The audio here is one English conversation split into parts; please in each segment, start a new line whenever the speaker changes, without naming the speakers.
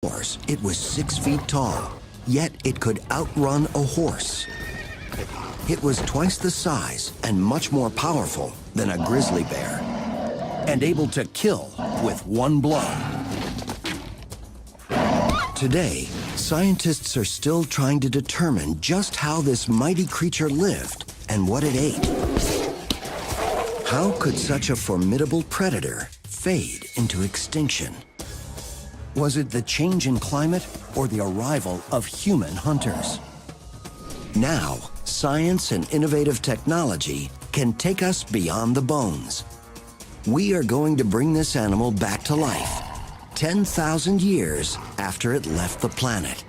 It was 6 feet tall, yet it could outrun a horse. It was twice the size and much more powerful than a grizzly bear, and able to kill with one blow. Today, scientists are still trying to determine just how this mighty creature lived and what it ate. How could such a formidable predator fade into extinction? Was it the change in climate or the arrival of human hunters? Now, science and innovative technology can take us beyond the bones. We are going to bring this animal back to life, 10,000 years after it left the planet.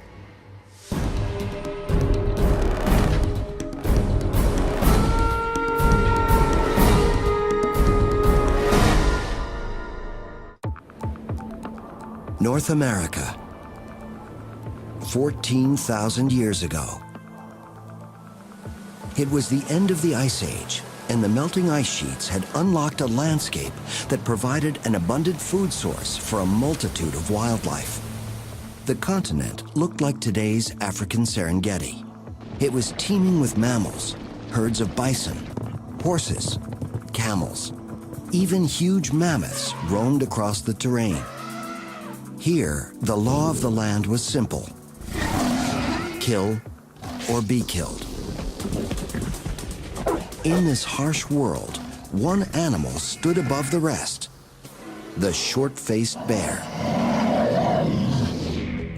North America, 14,000 years ago. It was the end of the Ice Age, and the melting ice sheets had unlocked a landscape that provided an abundant food source for a multitude of wildlife. The continent looked like today's African Serengeti. It was teeming with mammals, herds of bison, horses, camels. Even huge mammoths roamed across the terrain. Here, the law of the land was simple: kill or be killed. In this harsh world, one animal stood above the rest: the short-faced bear.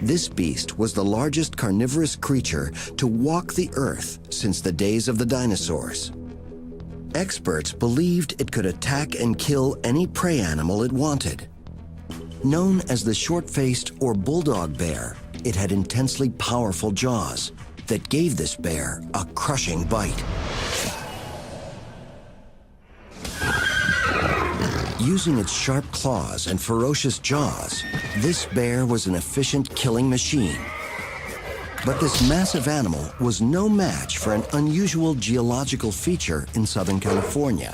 This beast was the largest carnivorous creature to walk the earth since the days of the dinosaurs. Experts believed it could attack and kill any prey animal it wanted. Known as the short-faced or bulldog bear, it had intensely powerful jaws that gave this bear a crushing bite. Using its sharp claws and ferocious jaws, this bear was an efficient killing machine. But this massive animal was no match for an unusual geological feature in Southern California: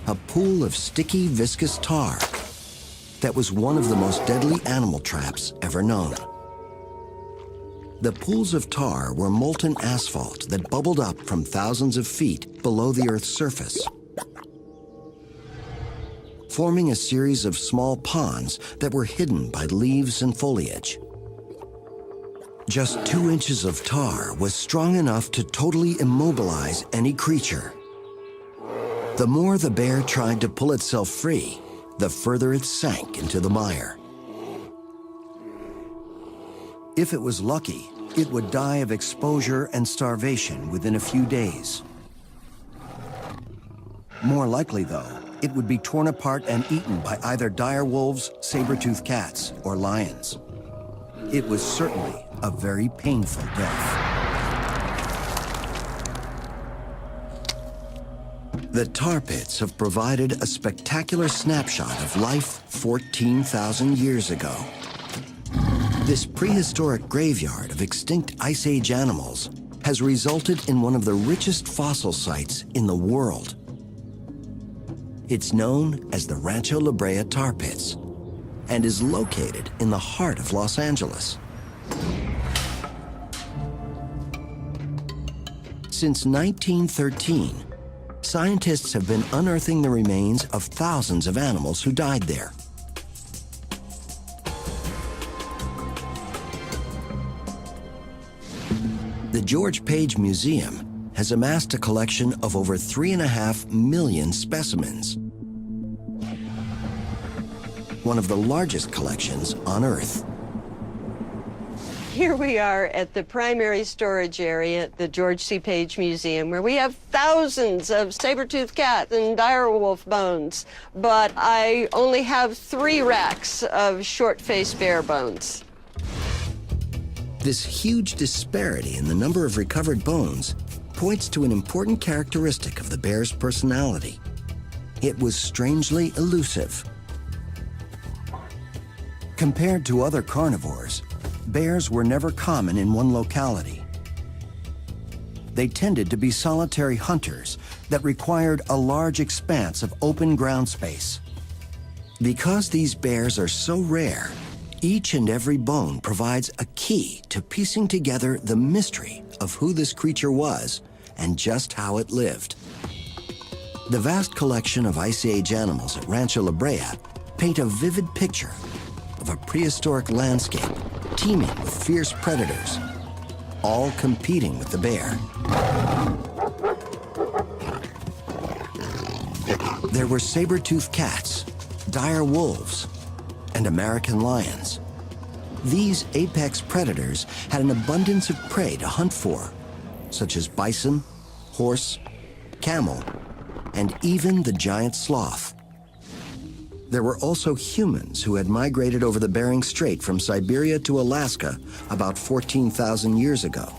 a pool of sticky, viscous tar that was one of the most deadly animal traps ever known. The pools of tar were molten asphalt that bubbled up from thousands of feet below the Earth's surface, forming a series of small ponds that were hidden by leaves and foliage. Just 2 inches of tar was strong enough to totally immobilize any creature. The more the bear tried to pull itself free, the further it sank into the mire. If it was lucky, it would die of exposure and starvation within a few days. More likely, though, it would be torn apart and eaten by either dire wolves, saber-toothed cats, or lions. It was certainly a very painful death. The tar pits have provided a spectacular snapshot of life 14,000 years ago. This prehistoric graveyard of extinct Ice Age animals has resulted in one of the richest fossil sites in the world. It's known as the Rancho La Brea Tar Pits and is located in the heart of Los Angeles. Since 1913, scientists have been unearthing the remains of thousands of animals who died there. The George Page Museum has amassed a collection of over 3.5 million specimens, one of the largest collections on Earth.
Here we are at the primary storage area at the George C. Page Museum, where we have thousands of saber-toothed cat and direwolf bones, but I only have 3 racks of short-faced bear bones.
This huge disparity in the number of recovered bones points to an important characteristic of the bear's personality. It was strangely elusive. Compared to other carnivores, bears were never common in one locality. They tended to be solitary hunters that required a large expanse of open ground space. Because these bears are so rare, Each and every bone provides a key to piecing together the mystery of who this creature was and just how it lived. The vast collection of Ice Age animals at Rancho La Brea paint a vivid picture of a prehistoric landscape teeming with fierce predators, all competing with the bear. There were saber-toothed cats, dire wolves, and American lions. These apex predators had an abundance of prey to hunt for, such as bison, horse, camel, and even the giant sloth. There were also humans who had migrated over the Bering Strait from Siberia to Alaska about 14,000 years ago.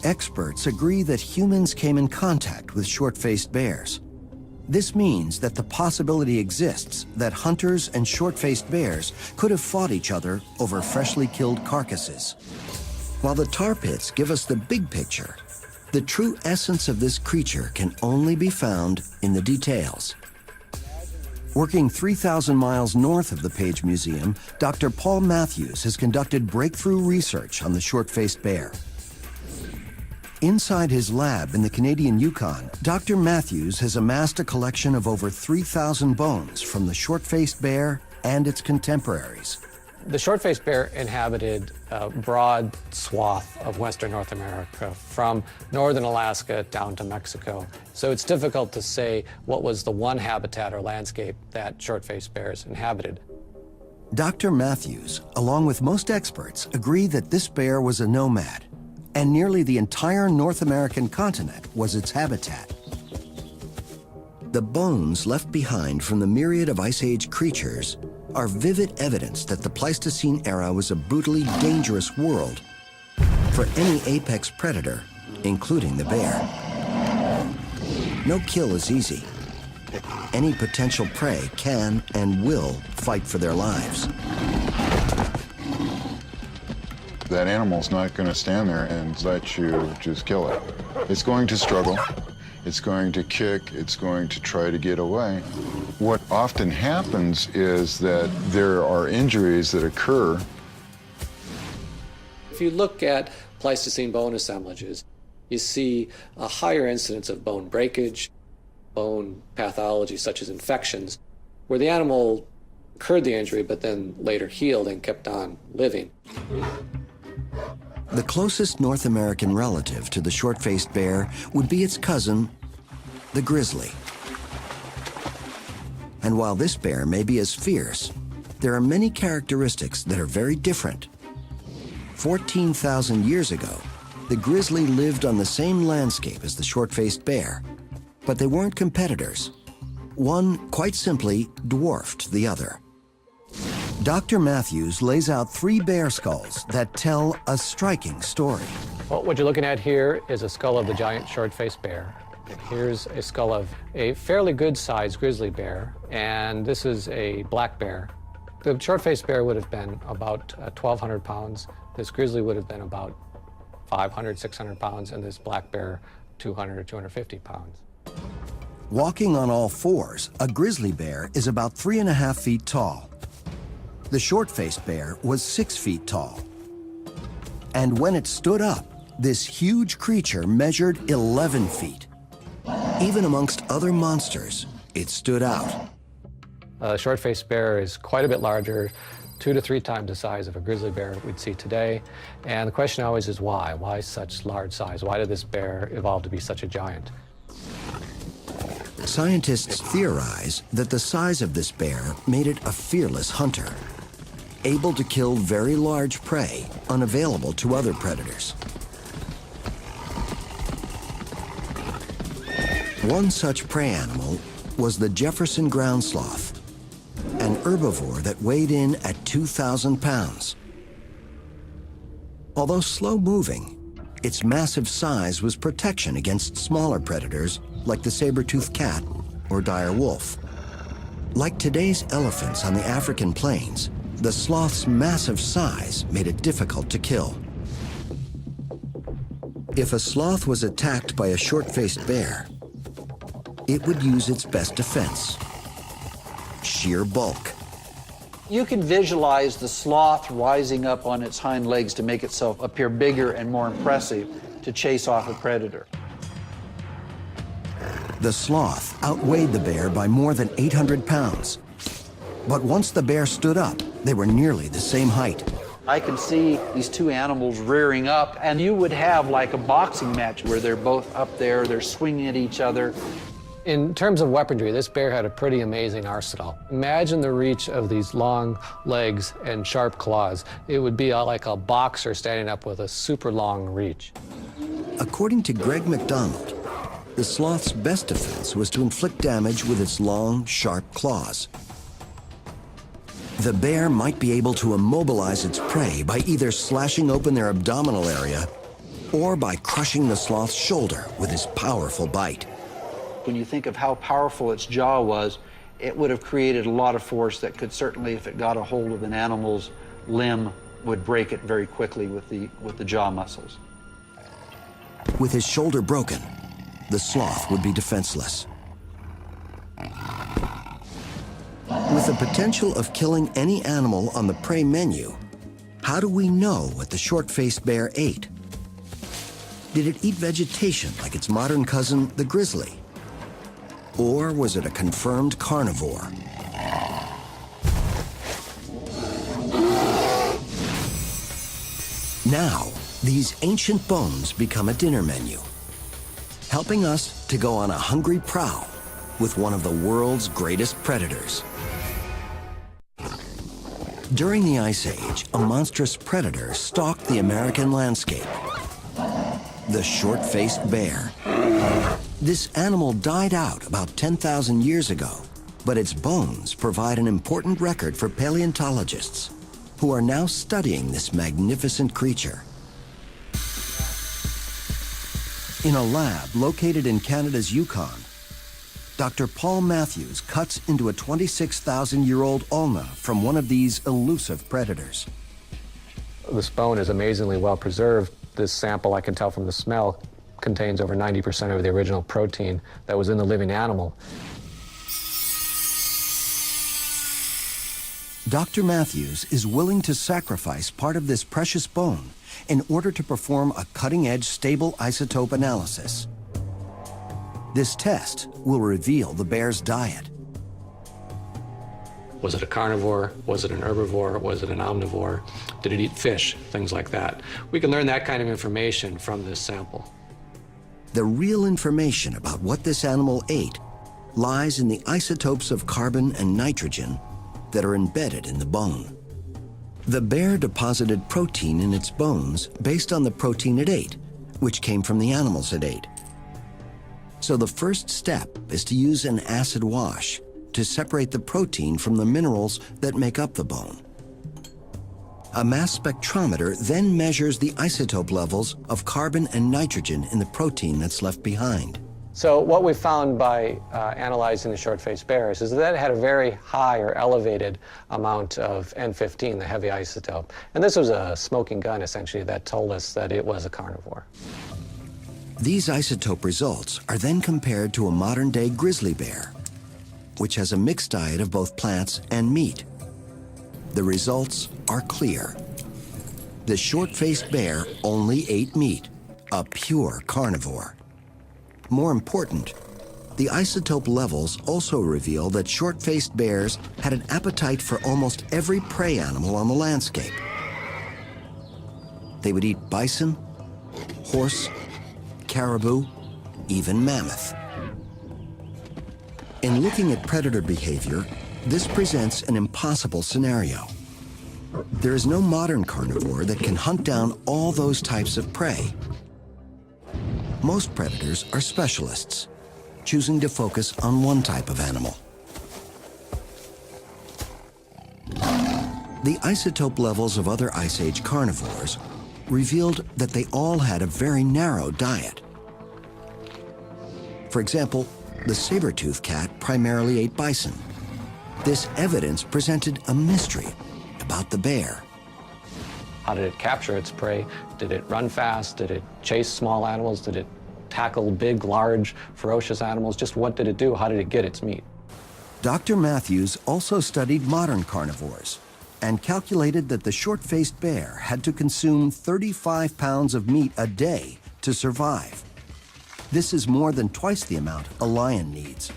Experts agree that humans came in contact with short-faced bears. This means that the possibility exists that hunters and short-faced bears could have fought each other over freshly killed carcasses. While the tar pits give us the big picture, the true essence of this creature can only be found in the details. Working 3,000 miles north of the Page Museum, Dr. Paul Matthews has conducted breakthrough research on the short-faced bear. Inside his lab in the Canadian Yukon, Dr. Matthews has amassed a collection of over 3,000 bones from the short-faced bear and its contemporaries.
The short-faced bear inhabited a broad swath of western North America, from northern Alaska down to Mexico. So it's difficult to say what was the one habitat or landscape that short-faced bears inhabited.
Dr. Matthews, along with most experts, agree that this bear was a nomad, and nearly the entire North American continent was its habitat. The bones left behind from the myriad of Ice Age creatures are vivid evidence that the Pleistocene era was a brutally dangerous world for any apex predator, including the bear. No kill is easy. Any potential prey can and will fight for their lives.
That animal's not going to stand there and let you just kill it. It's going to struggle. It's going to kick. It's going to try to get away. What often happens is that there are injuries that occur.
If you look at Pleistocene bone assemblages, you see a higher incidence of bone breakage, bone pathology such as infections, where the animal incurred the injury but then later healed and kept on living.
The closest North American relative to the short-faced bear would be its cousin, the grizzly. And while this bear may be as fierce, there are many characteristics that are very different. 14,000 years ago, the grizzly lived on the same landscape as the short-faced bear, but they weren't competitors. One, quite simply, dwarfed the other. Dr. Matthews lays out 3 bear skulls that tell a striking story.
Well, what you're looking at here is a skull of the giant short-faced bear. Here's a skull of a fairly good-sized grizzly bear, and this is a black bear. The short-faced bear would have been about 1,200 pounds. This grizzly would have been about 500, 600 pounds, and this black bear 200 or 250 pounds.
Walking on all fours, a grizzly bear is about 3.5 feet tall. The short-faced bear was 6 feet tall. And when it stood up, this huge creature measured 11 feet. Even amongst other monsters, it stood out.
A short-faced bear is quite a bit larger, 2 to 3 times the size of a grizzly bear we'd see today. And the question always is why? Why such large size? Why did this bear evolve to be such a giant?
Scientists theorize that the size of this bear made it a fearless hunter, able to kill very large prey unavailable to other predators. One such prey animal was the Jefferson ground sloth, an herbivore that weighed in at 2,000 pounds. Although slow-moving, its massive size was protection against smaller predators like the saber-toothed cat or dire wolf. Like today's elephants on the African plains, the sloth's massive size made it difficult to kill. If a sloth was attacked by a short-faced bear, it would use its best defense: sheer bulk.
You can visualize the sloth rising up on its hind legs to make itself appear bigger and more impressive to chase off a predator.
The sloth outweighed the bear by more than 800 pounds. But once the bear stood up, they were nearly the same height.
I can see these two animals rearing up, and you would have like a boxing match where they're both up there, they're swinging at each other.
In terms of weaponry, this bear had a pretty amazing arsenal. Imagine the reach of these long legs and sharp claws. It would be like a boxer standing up with a super long reach.
According to Greg McDonald, the sloth's best defense was to inflict damage with its long, sharp claws. The bear might be able to immobilize its prey by either slashing open their abdominal area or by crushing the sloth's shoulder with his powerful bite.
When you think of how powerful its jaw was, it would have created a lot of force that could certainly, if it got a hold of an animal's limb, would break it very quickly with the jaw muscles.
With his shoulder broken, the sloth would be defenseless. With the potential of killing any animal on the prey menu, how do we know what the short-faced bear ate? Did it eat vegetation like its modern cousin, the grizzly? Or was it a confirmed carnivore? Now, these ancient bones become a dinner menu, helping us to go on a hungry prowl with one of the world's greatest predators. During the Ice Age, a monstrous predator stalked the American landscape: the short-faced bear. This animal died out about 10,000 years ago, but its bones provide an important record for paleontologists who are now studying this magnificent creature. In a lab located in Canada's Yukon, Dr. Paul Matthews cuts into a 26,000-year-old ulna from one of these elusive predators.
This bone is amazingly well preserved. This sample, I can tell from the smell, contains over 90% of the original protein that was in the living animal.
Dr. Matthews is willing to sacrifice part of this precious bone in order to perform a cutting-edge stable isotope analysis. This test will reveal the bear's diet.
Was it a carnivore? Was it an herbivore? Was it an omnivore? Did it eat fish? Things like that. We can learn that kind of information from this sample.
The real information about what this animal ate lies in the isotopes of carbon and nitrogen that are embedded in the bone. The bear deposited protein in its bones based on the protein it ate, which came from the animals it ate. So the first step is to use an acid wash to separate the protein from the minerals that make up the bone. A mass spectrometer then measures the isotope levels of carbon and nitrogen in the protein that's left behind.
So what we found by analyzing the short-faced bears is that it had a very high or elevated amount of N15, the heavy isotope. And this was a smoking gun, essentially, that told us that it was a carnivore.
These isotope results are then compared to a modern-day grizzly bear, which has a mixed diet of both plants and meat. The results are clear. The short-faced bear only ate meat, a pure carnivore. More important, the isotope levels also reveal that short-faced bears had an appetite for almost every prey animal on the landscape. They would eat bison, horse, caribou, even mammoth. In looking at predator behavior, this presents an impossible scenario. There is no modern carnivore that can hunt down all those types of prey. Most predators are specialists, choosing to focus on one type of animal. The isotope levels of other Ice Age carnivores revealed that they all had a very narrow diet. For example, the saber-toothed cat primarily ate bison. This evidence presented a mystery about the bear.
How did it capture its prey? Did it run fast? Did it chase small animals? Did it tackle big, large, ferocious animals? Just what did it do? How did it get its meat?
Dr. Matthews also studied modern carnivores and calculated that the short-faced bear had to consume 35 pounds of meat a day to survive. This is more than twice the amount a lion needs.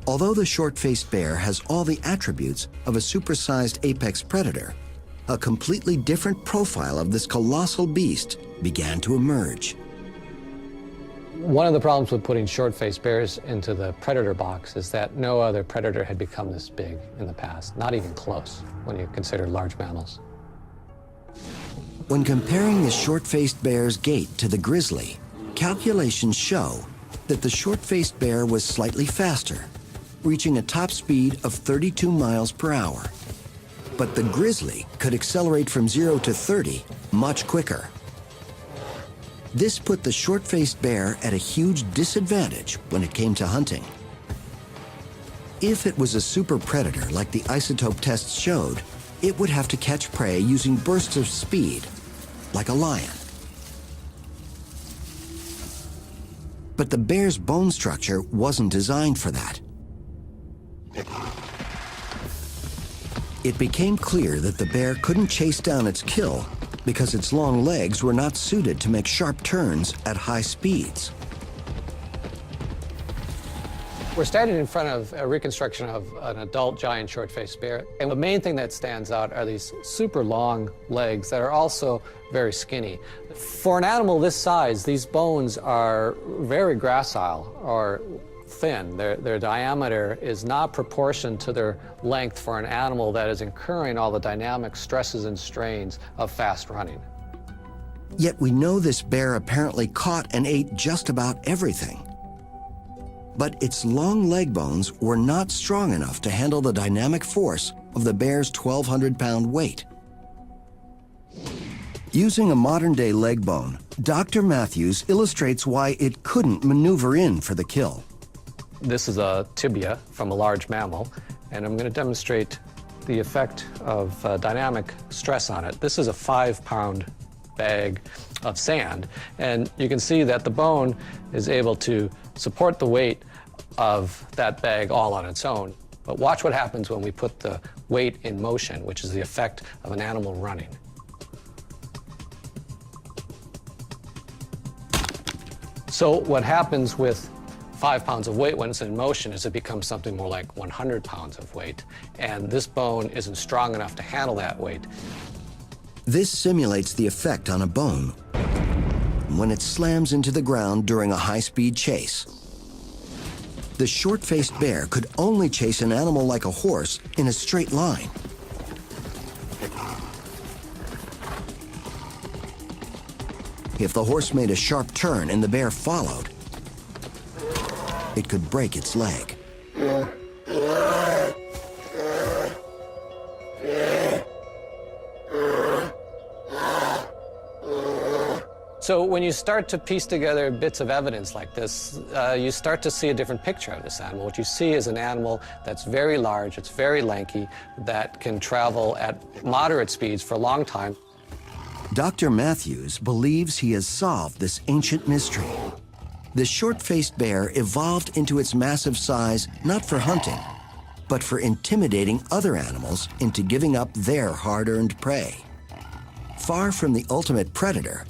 Although the short-faced bear has all the attributes of a supersized apex predator, a completely different profile of this colossal beast began to emerge.
One of the problems with putting short-faced bears into the predator box is that no other predator had become this big in the past, not even close when you consider large mammals.
When comparing the short-faced bear's gait to the grizzly, calculations show that the short-faced bear was slightly faster, reaching a top speed of 32 miles per hour. But the grizzly could accelerate from 0 to 30 much quicker. This put the short-faced bear at a huge disadvantage when it came to hunting. If it was a super predator like the isotope tests showed, it would have to catch prey using bursts of speed, like a lion. But the bear's bone structure wasn't designed for that. It became clear that the bear couldn't chase down its kill because its long legs were not suited to make sharp turns at high speeds.
We're standing in front of a reconstruction of an adult giant short-faced bear, and the main thing that stands out are these super long legs that are also very skinny. For an animal this size, these bones are very gracile or thin. Their diameter is not proportioned to their length for an animal that is incurring all the dynamic stresses and strains of fast running.
Yet we know this bear apparently caught and ate just about everything. But its long leg bones were not strong enough to handle the dynamic force of the bear's 1,200-pound weight. Using a modern-day leg bone, Dr. Matthews illustrates why it couldn't maneuver in for the kill.
This is a tibia from a large mammal, and I'm going to demonstrate the effect of dynamic stress on it. This is a 5-pound bag of sand, and you can see that the bone is able to support the weight of that bag all on its own. But watch what happens when we put the weight in motion, which is the effect of an animal running. So what happens with 5 pounds of weight when it's in motion is it becomes something more like 100 pounds of weight, and this bone isn't strong enough to handle that weight.
This simulates the effect on a bone when it slams into the ground during a high-speed chase. The short-faced bear could only chase an animal like a horse in a straight line. If the horse made a sharp turn and the bear followed, it could break its leg.
So when you start to piece together bits of evidence like this, you start to see a different picture of this animal. What you see is an animal that's very large, it's very lanky, that can travel at moderate speeds for a long time.
Dr. Matthews believes he has solved this ancient mystery. The short-faced bear evolved into its massive size not for hunting, but for intimidating other animals into giving up their hard-earned prey. Far from the ultimate predator,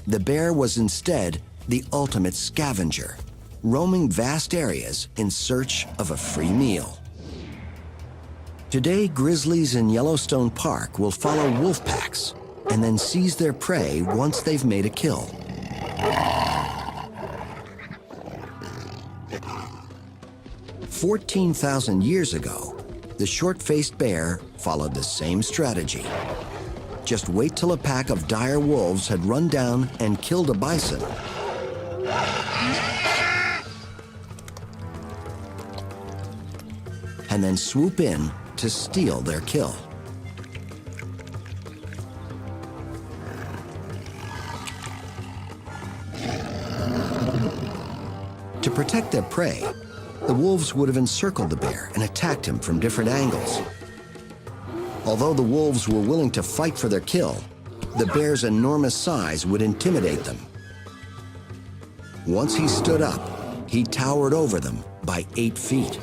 the bear was instead the ultimate scavenger, roaming vast areas in search of a free meal. Today, grizzlies in Yellowstone Park will follow wolf packs and then seize their prey once they've made a kill. "14,000 years ago, the short-faced bear followed the same strategy. Just wait till a pack of dire wolves had run down and killed a bison. And then swoop in to steal their kill. To protect their prey, the wolves would have encircled the bear and attacked him from different angles. Although the wolves were willing to fight for their kill, the bear's enormous size would intimidate them. Once he stood up, he towered over them by 8 feet.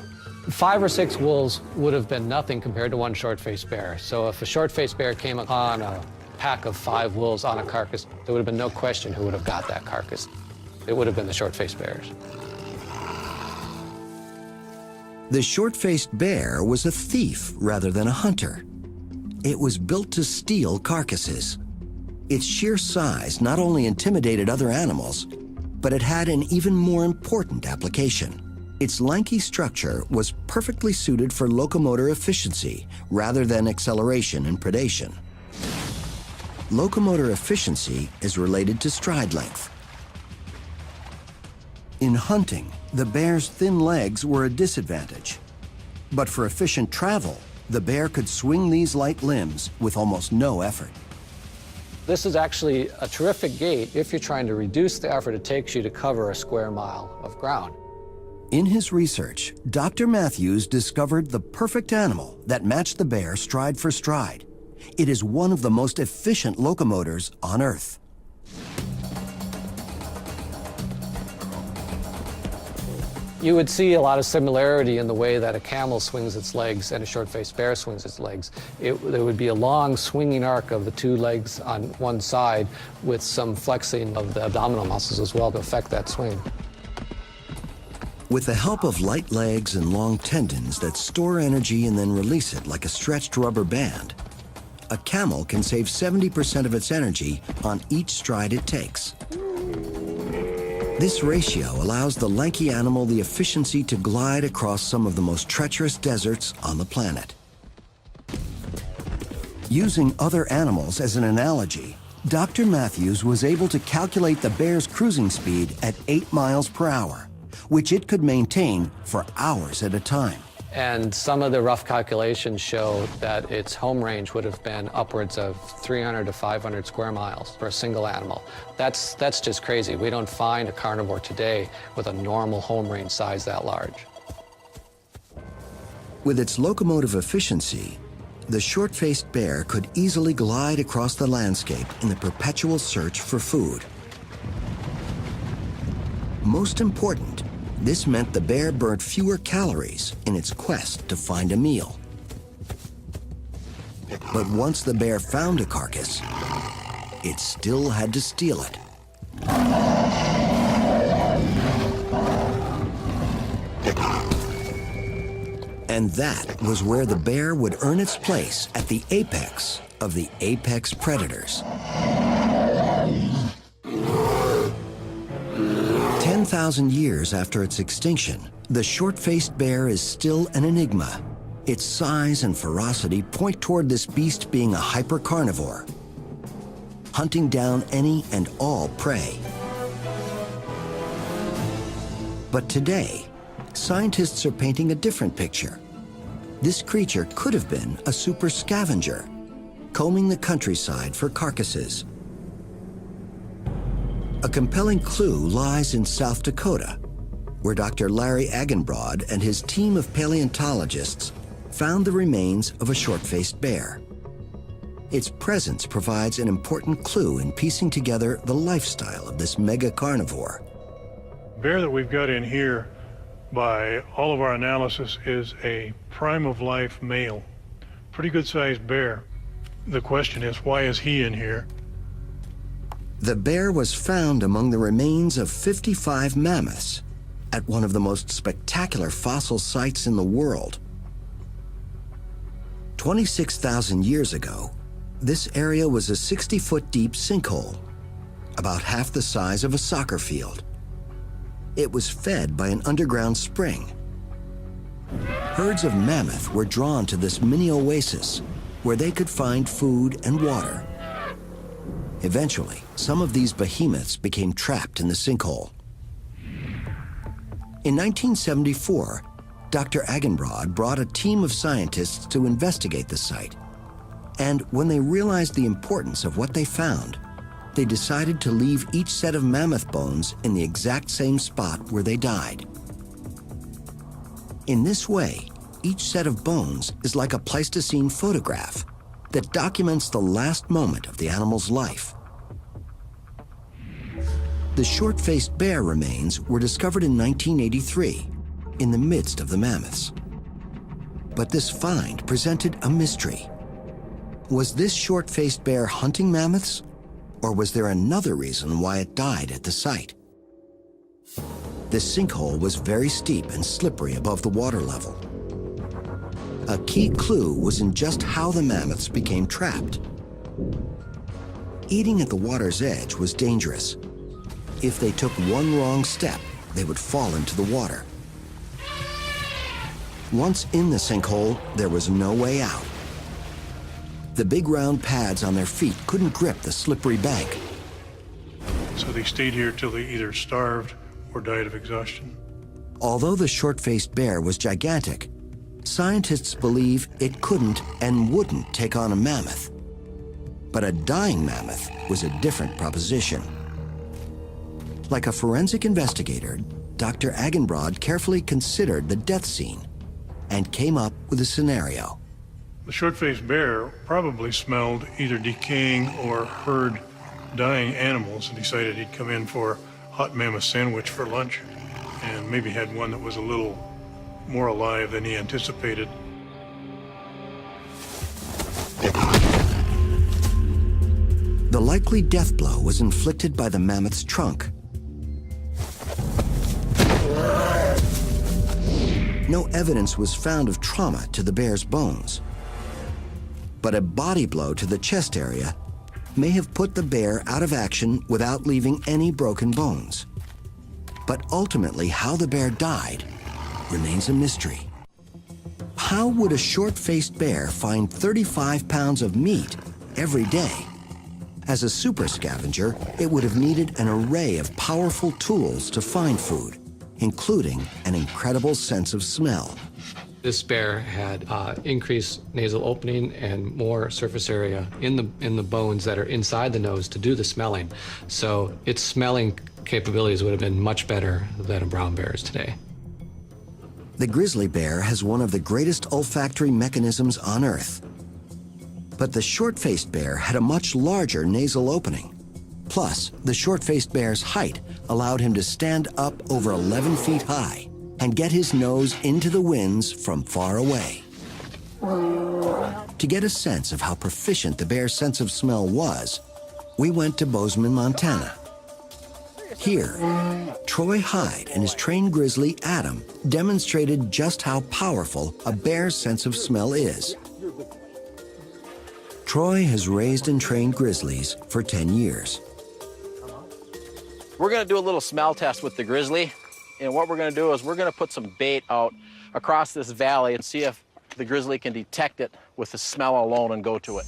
5 or 6 wolves would have been nothing compared to one short-faced bear. So if a short-faced bear came upon a pack of 5 wolves on a carcass, there would have been no question who would have got that carcass. It would have been the short-faced bears.
The short-faced bear was a thief rather than a hunter. It was built to steal carcasses. Its sheer size not only intimidated other animals, but it had an even more important application. Its lanky structure was perfectly suited for locomotor efficiency rather than acceleration and predation. Locomotor efficiency is related to stride length. In hunting, the bear's thin legs were a disadvantage. But for efficient travel, the bear could swing these light limbs with almost no effort.
This is actually a terrific gait if you're trying to reduce the effort it takes you to cover a square mile of ground.
In his research, Dr. Matthews discovered the perfect animal that matched the bear stride for stride. It is one of the most efficient locomotors on Earth.
You would see a lot of similarity in the way that a camel swings its legs and a short-faced bear swings its legs. There would be a long swinging arc of the 2 legs on one side with some flexing of the abdominal muscles as well to affect that swing.
With the help of light legs and long tendons that store energy and then release it like a stretched rubber band, a camel can save 70% of its energy on each stride it takes. This ratio allows the lanky animal the efficiency to glide across some of the most treacherous deserts on the planet. Using other animals as an analogy, Dr. Matthews was able to calculate the bear's cruising speed at 8 miles per hour, which it could maintain for hours at a time.
And some of the rough calculations show that its home range would have been upwards of 300 to 500 square miles for a single animal. That's just crazy. We don't find a carnivore today with a normal home range size that large.
With its locomotive efficiency, the short-faced bear could easily glide across the landscape in the perpetual search for food. Most important, this meant the bear burned fewer calories in its quest to find a meal. But once the bear found a carcass, it still had to steal it. And that was where the bear would earn its place at the apex of the apex predators. 10,000 years after its extinction, the short-faced bear is still an enigma. Its size and ferocity point toward this beast being a hypercarnivore, hunting down any and all prey. But today, scientists are painting a different picture. This creature could have been a super scavenger, combing the countryside for carcasses. A compelling clue lies in South Dakota, where Dr. Larry Agenbrod and his team of paleontologists found the remains of a short-faced bear. Its presence provides an important clue in piecing together the lifestyle of this mega carnivore.
The bear that we've got in here, by all of our analysis, is a prime-of-life male. Pretty good-sized bear. The question is, why is he in here?
The bear was found among the remains of 55 mammoths at one of the most spectacular fossil sites in the world. 26,000 years ago, this area was a 60-foot deep sinkhole, about half the size of a soccer field. It was fed by an underground spring. Herds of mammoth were drawn to this mini oasis where they could find food and water. Eventually, some of these behemoths became trapped in the sinkhole. In 1974, Dr. Agenbrod brought a team of scientists to investigate the site. And when they realized the importance of what they found, they decided to leave each set of mammoth bones in the exact same spot where they died. In this way, each set of bones is like a Pleistocene photograph that documents the last moment of the animal's life. The short-faced bear remains were discovered in 1983 in the midst of the mammoths. But this find presented a mystery. Was this short-faced bear hunting mammoths, or was there another reason why it died at the site? This sinkhole was very steep and slippery above the water level. A key clue was in just how the mammoths became trapped. Eating at the water's edge was dangerous. If they took one wrong step, they would fall into the water. Once in the sinkhole, there was no way out. The big round pads on their feet couldn't grip the slippery bank.
So they stayed here till they either starved or died of exhaustion.
Although the short-faced bear was gigantic, scientists believe it couldn't and wouldn't take on a mammoth. But a dying mammoth was a different proposition. Like a forensic investigator, Dr. Agenbrod carefully considered the death scene and came up with a scenario.
The short-faced bear probably smelled either decaying or heard dying animals and decided he'd come in for a hot mammoth sandwich for lunch, and maybe had one that was a little more alive than he anticipated.
The likely death blow was inflicted by the mammoth's trunk. No evidence was found of trauma to the bear's bones. But a body blow to the chest area may have put the bear out of action without leaving any broken bones. But ultimately, how the bear died remains a mystery. How would a short-faced bear find 35 pounds of meat every day? As a super scavenger, it would have needed an array of powerful tools to find food, including an incredible sense of smell.
This bear had increased nasal opening and more surface area in the bones that are inside the nose to do the smelling. So its smelling capabilities would have been much better than a brown bear's today.
The grizzly bear has one of the greatest olfactory mechanisms on Earth. But the short-faced bear had a much larger nasal opening. Plus, the short-faced bear's height allowed him to stand up over 11 feet high and get his nose into the winds from far away. To get a sense of how proficient the bear's sense of smell was, we went to Bozeman, Montana. Here, Troy Hyde and his trained grizzly, Adam, demonstrated just how powerful a bear's sense of smell is. Troy has raised and trained grizzlies for 10 years.
We're going to do a little smell test with the grizzly. And what we're going to do is we're going to put some bait out across this valley and see if the grizzly can detect it with the smell alone and go to it.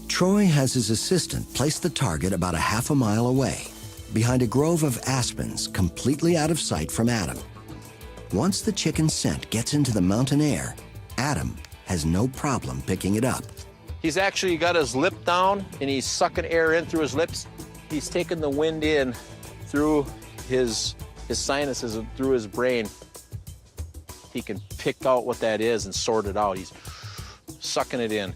Troy has his assistant place the target about a half a mile away, behind a grove of aspens completely out of sight from Adam. Once the chicken's scent gets into the mountain air, Adam has no problem picking it up.
He's actually got his lip down and he's sucking air in through his lips. He's taking the wind in through his sinuses and through his brain. He can pick out what that is and sort it out. He's sucking it in.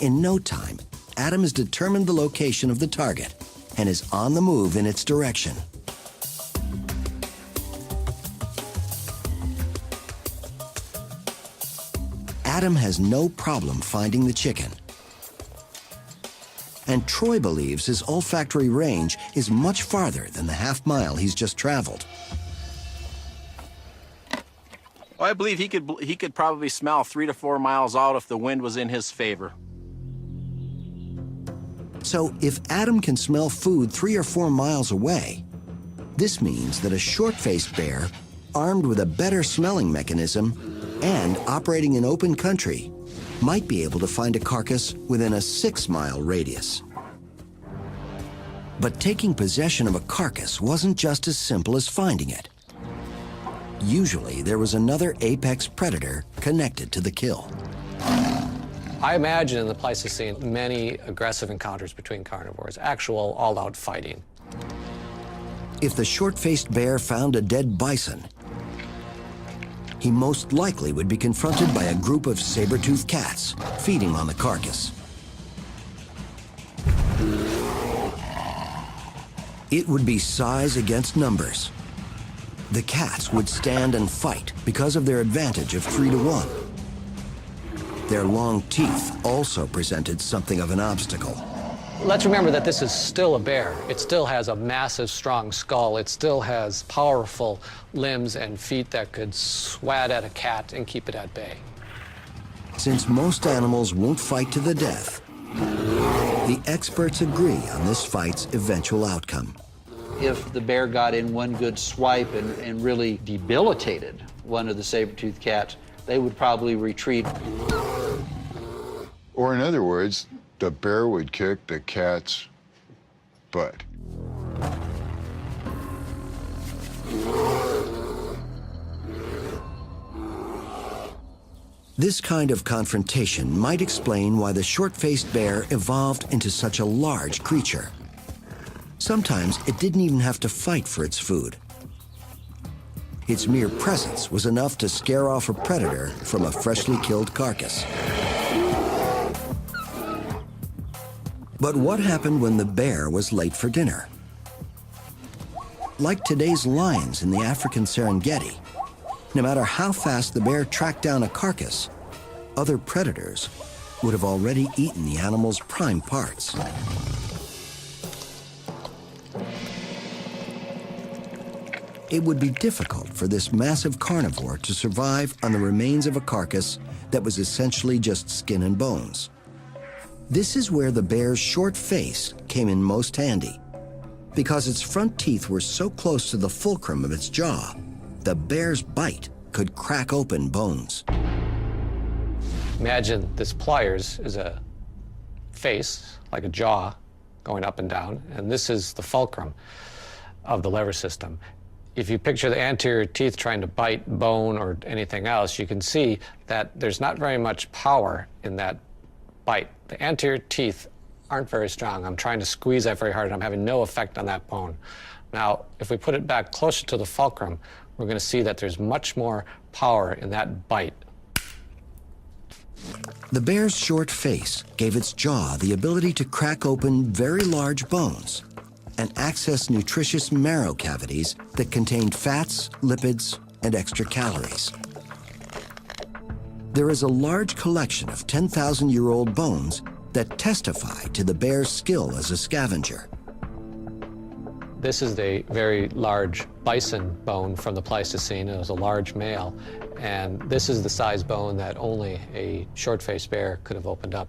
In no time, Adam has determined the location of the target and is on the move in its direction. Adam has no problem finding the chicken. And Troy believes his olfactory range is much farther than the half mile he's just traveled.
Well, I believe he could probably smell 3 to 4 miles out if the wind was in his favor.
So if Adam can smell food 3 or 4 miles away, this means that a short-faced bear, armed with a better smelling mechanism and operating in open country, might be able to find a carcass within a 6-mile radius. But taking possession of a carcass wasn't just as simple as finding it. Usually, there was another apex predator connected to the kill.
I imagine in the Pleistocene many aggressive encounters between carnivores, actual all-out fighting.
If the short-faced bear found a dead bison, he most likely would be confronted by a group of saber-toothed cats feeding on the carcass. It would be size against numbers. The cats would stand and fight because of their advantage of 3 to 1. Their long teeth also presented something of an obstacle.
Let's remember that this is still a bear. It still has a massive, strong skull. It still has powerful limbs and feet that could swat at a cat and keep it at bay.
Since most animals won't fight to the death, the experts agree on this fight's eventual outcome.
If the bear got in one good swipe and really debilitated one of the saber-toothed cats, they would probably retreat.
Or in other words, the bear would kick the cat's butt.
This kind of confrontation might explain why the short-faced bear evolved into such a large creature. Sometimes it didn't even have to fight for its food. Its mere presence was enough to scare off a predator from a freshly killed carcass. But what happened when the bear was late for dinner? Like today's lions in the African Serengeti, no matter how fast the bear tracked down a carcass, other predators would have already eaten the animal's prime parts. It would be difficult for this massive carnivore to survive on the remains of a carcass that was essentially just skin and bones. This is where the bear's short face came in most handy. Because its front teeth were so close to the fulcrum of its jaw, the bear's bite could crack open bones.
Imagine this pliers is a face, like a jaw, going up and down, and this is the fulcrum of the lever system. If you picture the anterior teeth trying to bite bone or anything else, you can see that there's not very much power in that bite. The anterior teeth aren't very strong. I'm trying to squeeze that very hard, and I'm having no effect on that bone. Now, if we put it back closer to the fulcrum, we're going to see that there's much more power in that bite.
The bear's short face gave its jaw the ability to crack open very large bones and access nutritious marrow cavities that contained fats, lipids, and extra calories. There is a large collection of 10,000-year-old bones that testify to the bear's skill as a scavenger.
This is a very large bison bone from the Pleistocene. It was a large male, and this is the size bone that only a short-faced bear could have opened up.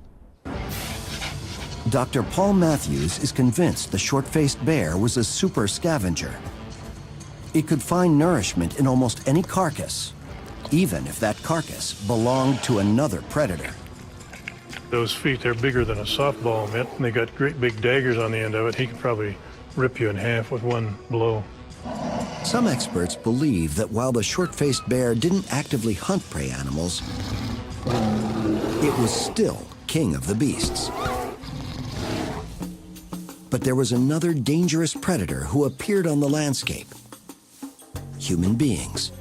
Dr. Paul Matthews is convinced the short-faced bear was a super scavenger. It could find nourishment in almost any carcass, even if that carcass belonged to another predator.
Those feet, they're bigger than a softball mitt, and they got great big daggers on the end of it. He could probably rip you in half with one blow.
Some experts believe that while the short-faced bear didn't actively hunt prey animals, it was still king of the beasts. But there was another dangerous predator who appeared on the landscape: human beings.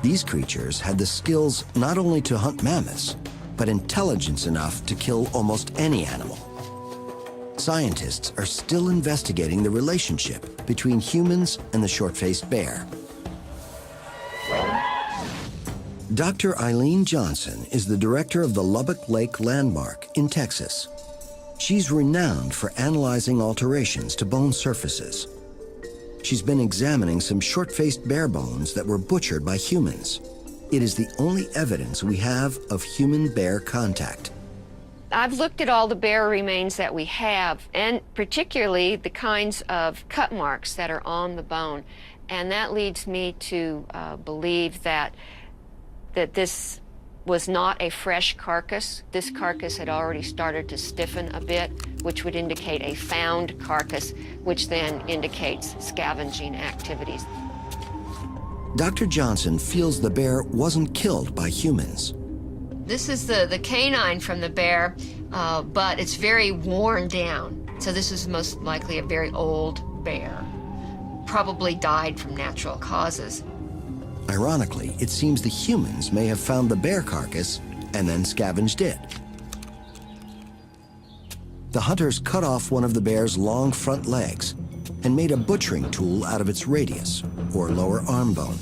These creatures had the skills not only to hunt mammoths, but intelligence enough to kill almost any animal. Scientists are still investigating the relationship between humans and the short-faced bear. Dr. Eileen Johnson is the director of the Lubbock Lake Landmark in Texas. She's renowned for analyzing alterations to bone surfaces. She's been examining some short-faced bear bones that were butchered by humans. It is the only evidence we have of human-bear contact.
I've looked at all the bear remains that we have, and particularly the kinds of cut marks that are on the bone. And that leads me to believe that this was not a fresh carcass. This carcass had already started to stiffen a bit, which would indicate a found carcass, which then indicates scavenging activities.
Dr. Johnson feels the bear wasn't killed by humans.
This is the canine from the bear, but it's very worn down. So this is most likely a very old bear. Probably died from natural causes.
Ironically, it seems the humans may have found the bear carcass and then scavenged it. The hunters cut off one of the bear's long front legs and made a butchering tool out of its radius, or lower arm bone.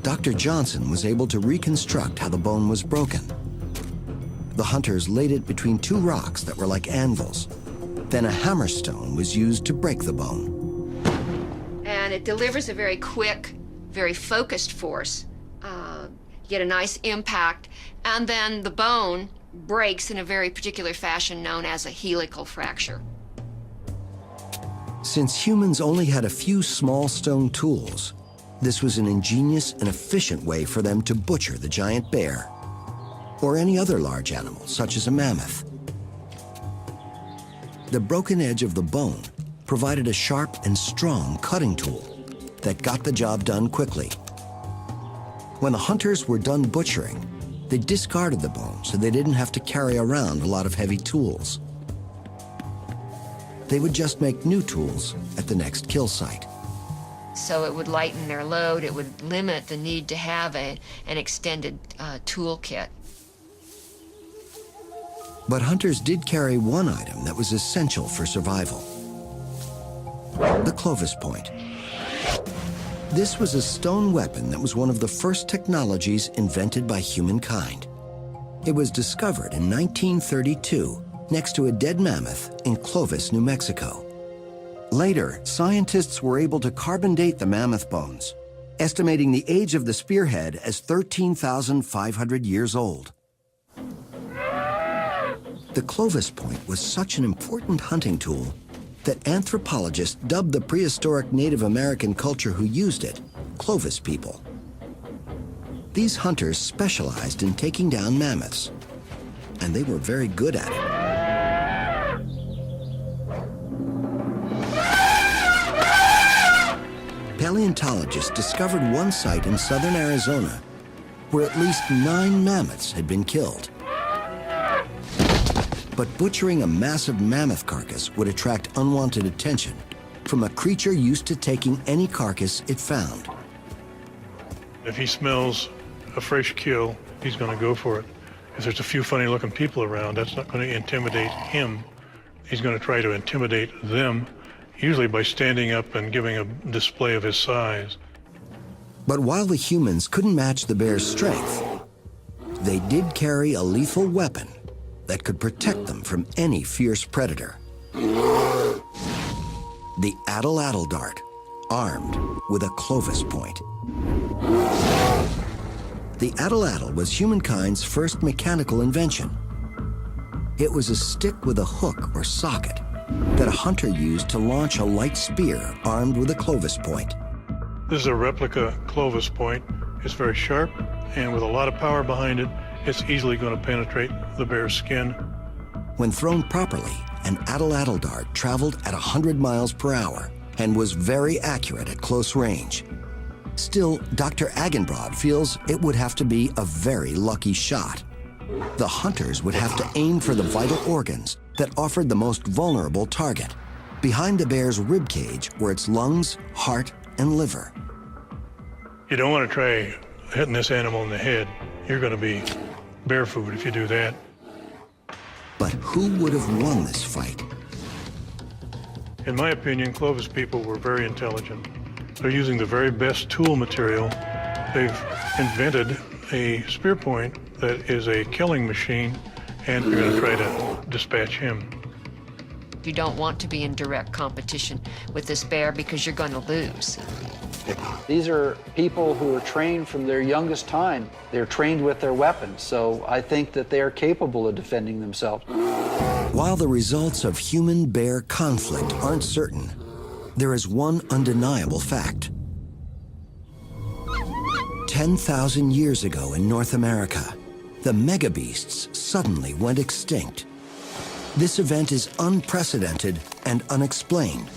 Dr. Johnson was able to reconstruct how the bone was broken. The hunters laid it between two rocks that were like anvils. Then a hammerstone was used to break the bone.
And it delivers a very quick, very focused force. You get a nice impact, and then the bone breaks in a very particular fashion known as a helical fracture.
Since humans only had a few small stone tools, this was an ingenious and efficient way for them to butcher the giant bear, or any other large animal, such as a mammoth. The broken edge of the bone provided a sharp and strong cutting tool that got the job done quickly. When the hunters were done butchering, they discarded the bone so they didn't have to carry around a lot of heavy tools. They would just make new tools at the next kill site.
So it would lighten their load, it would limit the need to have an extended tool kit.
But hunters did carry one item that was essential for survival: the Clovis point. This was a stone weapon that was one of the first technologies invented by humankind. It was discovered in 1932 next to a dead mammoth in Clovis, New Mexico. Later, scientists were able to carbon date the mammoth bones, estimating the age of the spearhead as 13,500 years old. The Clovis point was such an important hunting tool that anthropologists dubbed the prehistoric Native American culture who used it Clovis people. These hunters specialized in taking down mammoths, and they were very good at it. Paleontologists discovered one site in southern Arizona where at least 9 mammoths had been killed. But butchering a massive mammoth carcass would attract unwanted attention from a creature used to taking any carcass it found.
If he smells a fresh kill, he's going to go for it. If there's a few funny-looking people around, that's not going to intimidate him. He's going to try to intimidate them, usually by standing up and giving a display of his size.
But while the humans couldn't match the bear's strength, they did carry a lethal weapon that could protect them from any fierce predator. The atlatl dart, armed with a Clovis point. The atlatl was humankind's first mechanical invention. It was a stick with a hook or socket that a hunter used to launch a light spear armed with a Clovis point.
This is a replica Clovis point. It's very sharp, and with a lot of power behind it, it's easily going to penetrate the bear's skin.
When thrown properly, an atlatl dart traveled at 100 miles per hour and was very accurate at close range. Still, Dr. Agenbrod feels it would have to be a very lucky shot. The hunters would have to aim for the vital organs that offered the most vulnerable target. Behind the bear's rib cage were its lungs, heart, and liver.
You don't want to try hitting this animal in the head. You're going to be bear food if you do that.
But who would have won this fight?
In my opinion, Clovis people were very intelligent. They're using the very best tool material. They've invented a spear point that is a killing machine, and they're going to try to dispatch him.
You don't want to be in direct competition with this bear because you're going to lose.
These are people who are trained from their youngest time. They're trained with their weapons, so I think that they are capable of defending themselves.
While the results of human-bear conflict aren't certain, there is one undeniable fact. 10,000 years ago in North America, the megabeasts suddenly went extinct. This event is unprecedented and unexplained.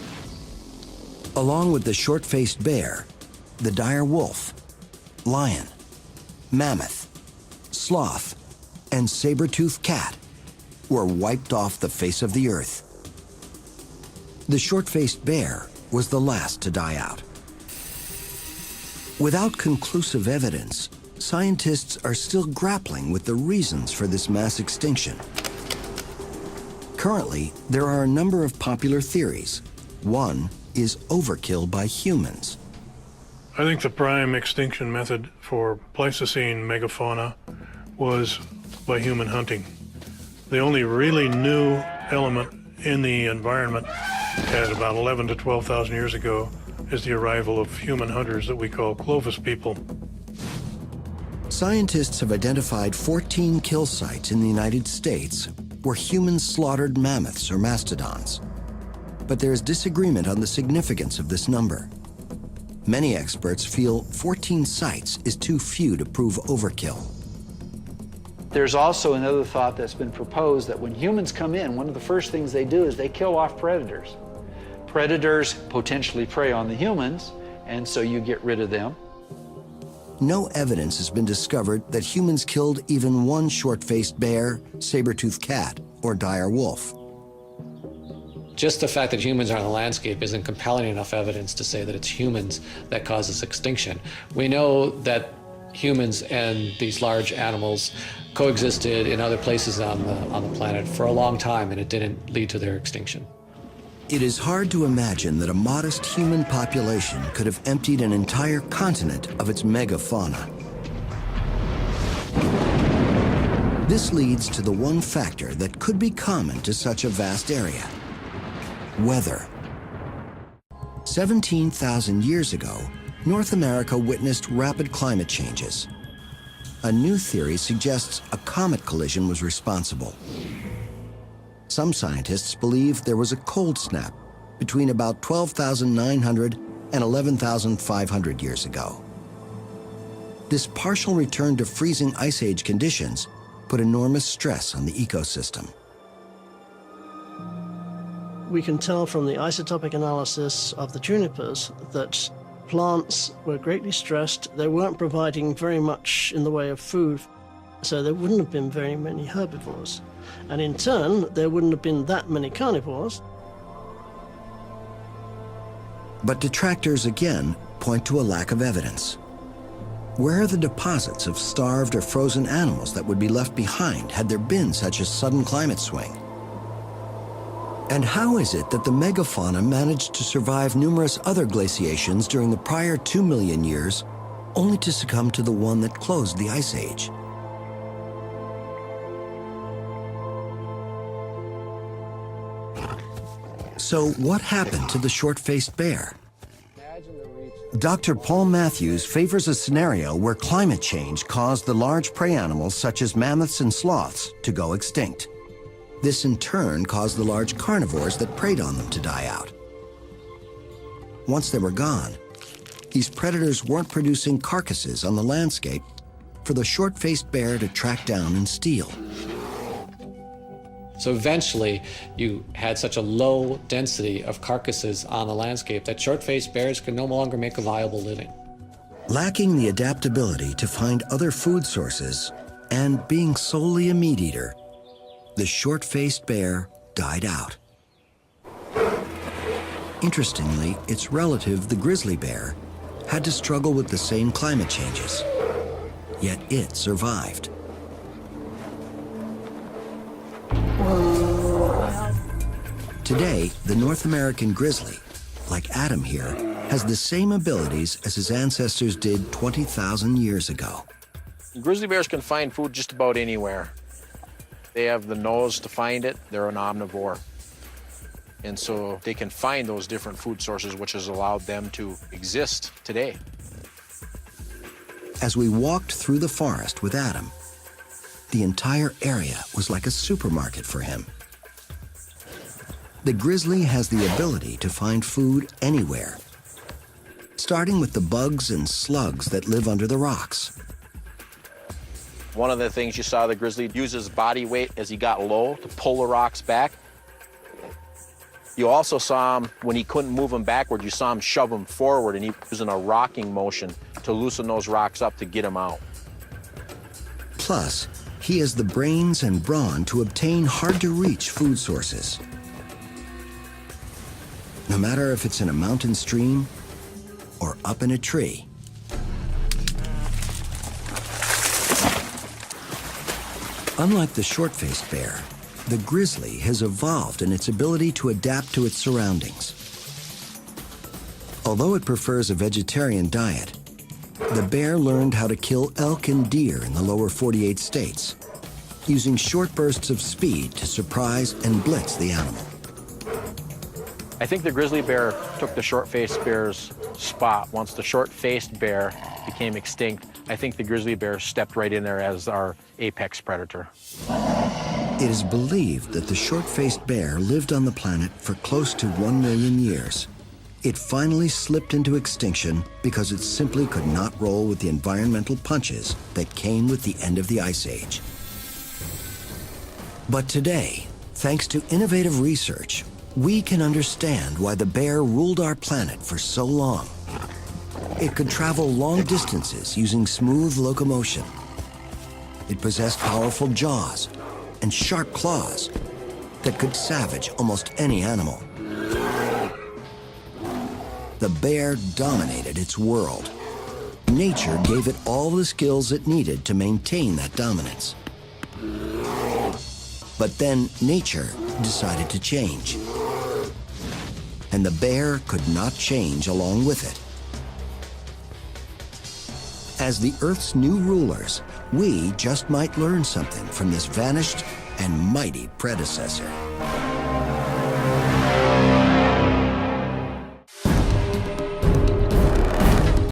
Along with the short-faced bear, the dire wolf, lion, mammoth, sloth, and saber-toothed cat were wiped off the face of the earth. The short-faced bear was the last to die out. Without conclusive evidence, scientists are still grappling with the reasons for this mass extinction. Currently, there are a number of popular theories. One is overkill by humans.
I think the prime extinction method for Pleistocene megafauna was by human hunting. The only really new element in the environment at about 11 to 12,000 years ago is the arrival of human hunters that we call Clovis people.
Scientists have identified 14 kill sites in the United States where humans slaughtered mammoths or mastodons. But there is disagreement on the significance of this number. Many experts feel 14 sites is too few to prove overkill.
There's also another thought that's been proposed that when humans come in, one of the first things they do is they kill off predators. Predators potentially prey on the humans, and so you get rid of them.
No evidence has been discovered that humans killed even one short-faced bear, saber-toothed cat, or dire wolf.
Just the fact that humans are on the landscape isn't compelling enough evidence to say that it's humans that causes extinction. We know that humans and these large animals coexisted in other places on the planet for a long time, and it didn't lead to their extinction.
It is hard to imagine that a modest human population could have emptied an entire continent of its megafauna. This leads to the one factor that could be common to such a vast area: weather. 17,000 years ago, North America witnessed rapid climate changes. A new theory suggests a comet collision was responsible. Some scientists believe there was a cold snap between about 12,900 and 11,500 years ago. This partial return to freezing ice age conditions put enormous stress on the ecosystem.
We can tell from the isotopic analysis of the junipers that plants were greatly stressed. They weren't providing very much in the way of food, so there wouldn't have been very many herbivores. And in turn, there wouldn't have been that many carnivores.
But detractors again point to a lack of evidence. Where are the deposits of starved or frozen animals that would be left behind had there been such a sudden climate swing? And how is it that the megafauna managed to survive numerous other glaciations during the prior 2 million years, only to succumb to the one that closed the Ice Age? So what happened to the short-faced bear? Dr. Paul Matthews favors a scenario where climate change caused the large prey animals such as mammoths and sloths to go extinct. This in turn caused the large carnivores that preyed on them to die out. Once they were gone, these predators weren't producing carcasses on the landscape for the short-faced bear to track down and steal.
So eventually, you had such a low density of carcasses on the landscape that short-faced bears could no longer make a viable living.
Lacking the adaptability to find other food sources and being solely a meat eater, the short-faced bear died out. Interestingly, its relative, the grizzly bear, had to struggle with the same climate changes, yet it survived. Today, the North American grizzly, like Adam here, has the same abilities as his ancestors did 20,000 years ago.
Grizzly bears can find food just about anywhere. They have the nose to find it. They're an omnivore. And so they can find those different food sources, which has allowed them to exist today.
As we walked through the forest with Adam, the entire area was like a supermarket for him. The grizzly has the ability to find food anywhere, starting with the bugs and slugs that live under the rocks.
One of the things you saw the grizzly use his body weight as he got low to pull the rocks back. You also saw him, when he couldn't move them backward, you saw him shove them forward, and he was using a rocking motion to loosen those rocks up to get them out.
Plus, he has the brains and brawn to obtain hard-to-reach food sources. No matter if it's in a mountain stream or up in a tree. Unlike the short-faced bear, the grizzly has evolved in its ability to adapt to its surroundings. Although it prefers a vegetarian diet, the bear learned how to kill elk and deer in the lower 48 states, using short bursts of speed to surprise and blitz the animal.
I think the grizzly bear took the short-faced bear's spot. Once the short-faced bear became extinct, I think the grizzly bear stepped right in there as our apex predator.
It is believed that the short-faced bear lived on the planet for close to 1 million years. It finally slipped into extinction because it simply could not roll with the environmental punches that came with the end of the Ice Age. But today, thanks to innovative research, we can understand why the bear ruled our planet for so long. It could travel long distances using smooth locomotion. It possessed powerful jaws and sharp claws that could savage almost any animal. The bear dominated its world. Nature gave it all the skills it needed to maintain that dominance. But then nature decided to change. And the bear could not change along with it. As the Earth's new rulers, we just might learn something from this vanished and mighty predecessor.